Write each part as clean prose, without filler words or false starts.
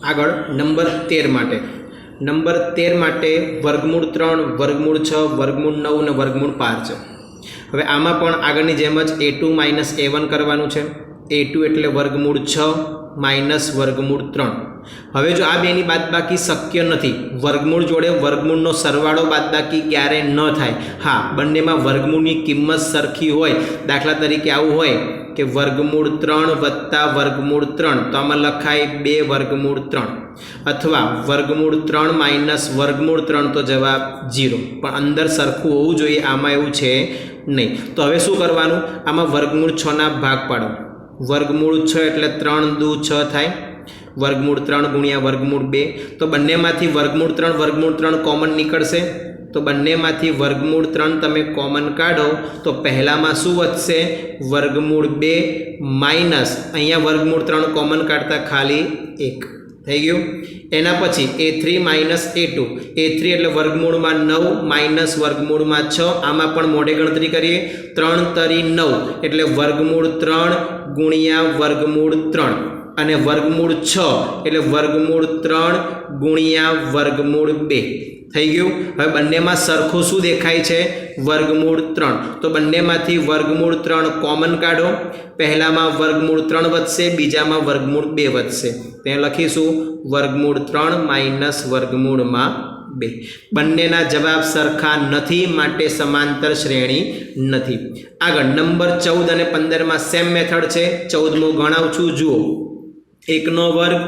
આગળ નંબર 13 માટે નંબર 13 માટે વર્ગમૂળ 3 વર્ગમૂળ 6 વર્ગમૂળ 9 અને વર્ગમૂળ 5 છે. હવે આમાં પણ આગળની જેમ જ a2 માઇનસ a1 કરવાનું છે. a2 એટલે વર્ગમૂળ 6 માઇનસ વર્ગમૂળ 3. હવે જો આ બેની બાદબાકી શક્ય નથી, વર્ગમૂળ જોડે વર્ગમૂળનો સરવાળો બાદબાકી ક્યારે ન થાય. હા, બંનેમાં વર્ગમૂળની કિંમત સરખી હોય. દાખલા તરીકે આવું હોય કે વર્ગમૂળ 3 વત્તા વર્ગમૂળ 3, તો આમાં લખાય 2 વર્ગમૂળ 3, અથવા વર્ગમૂળ 3 માઇનસ વર્ગમૂળ 3, તો જવાબ 0. પણ અંદર સરખું હોવું જોઈએ, આમાં એવું છે નહીં. તો હવે શું કરવાનું, આમાં વર્ગમૂળ 6ના ભાગ પાડો. વર્ગમૂળ 6 એટલે 3 દુ 6 થાય. વર્ગમૂળ 3 ગુણ્યા વર્ગમૂળ 2, તો બંનેમાંથી વર્ગમૂળ 3 કોમન નીકળશે. તો બંનેમાંથી વર્ગમૂળ 3 તમે કોમન કાઢો તો પહેલામાં શું વધશે, વર્ગમૂળ 2 માઇનસ અહીંયા વર્ગમૂળ 3 કોમન કાઢતા ખાલી 1 થઈ ગયું. એના પછી a3 માઇનસ a2, a3 એટલે વર્ગમૂળમાં 9 માઇનસ વર્ગમૂળમાં 6, આમાં પણ મોઢે ગણતરી કરીએ. 3 તરી 9 એટલે વર્ગમૂળ 3 ગુણ્યા વર્ગમૂળ 3, અને વર્ગમૂળ 6 એટલે વર્ગમૂળ 3 ગુણ્યા વર્ગમૂળ 2 થઈ ગયું. હવે બંનેમાં સરખું શું દેખાય છે, વર્ગમૂળ 3. તો બંનેમાંથી વર્ગમૂળ 3 કોમન કાઢો. પહેલામાં વર્ગમૂળ 3 વધશે, બીજામાં વર્ગમૂળ 2 વધશે. ત્યાં લખીશું વર્ગમૂળ 3 માઇનસ વર્ગમૂળમાં 2. બંનેના જવાબ સરખા નથી, માટે સમાંતર શ્રેણી નથી. આગળ નંબર 14 અને 15માં સેમ મેથડ છે. 14મો ગણાવું છું, જુઓ. 1નો વર્ગ,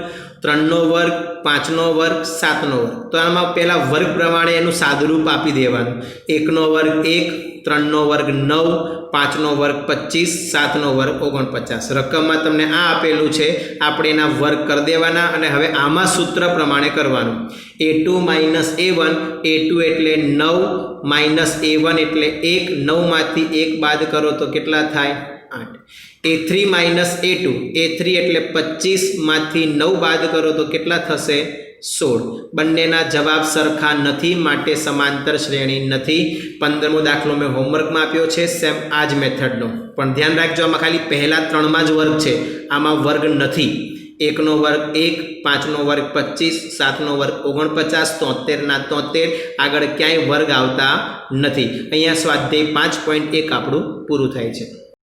3નો વર્ગ, 5નો વર્ગ, 7નો વર્ગ. તો આમાં પહેલાં વર્ગ પ્રમાણે એનું સાદુરૂપ આપી દેવાનું. 1નો વર્ગ 1, 3નો વર્ગ 9, 5નો વર્ગ 25, 7નો વર્ગ 49. રકમમાં તમને આ આપેલું છે, આપણે એના વર્ગ કરી દેવાના. અને હવે આમાં સૂત્ર પ્રમાણે કરવાનું. a2 માઇનસ a1, a2 એટલે 9 માઇનસ a1 એટલે 1, 9માંથી 1 બાદ કરો તો કેટલા થાય, 8. a3 માઇનસ a2, a3 એટલે 25માંથી 9 બાદ કરો તો કેટલા થશે, 16. બંનેના જવાબ સરખા નથી, માટે સમાંતર શ્રેણી નથી. 15મો દાખલો મેં હોમવર્કમાં આપ્યો છે, સેમ આ જ મેથડનો. પણ ધ્યાન રાખજો, આમાં ખાલી પહેલા 3માં જ વર્ગ છે, આમાં વર્ગ નથી. 1નો વર્ગ 1, 5નો વર્ગ 25, 7નો વર્ગ 49, 73ના 73. આગળ ક્યાંય વર્ગ આવતા નથી. અહીંયા સ્વાધ્યાય 5.1 આપણું પૂરું થાય છે.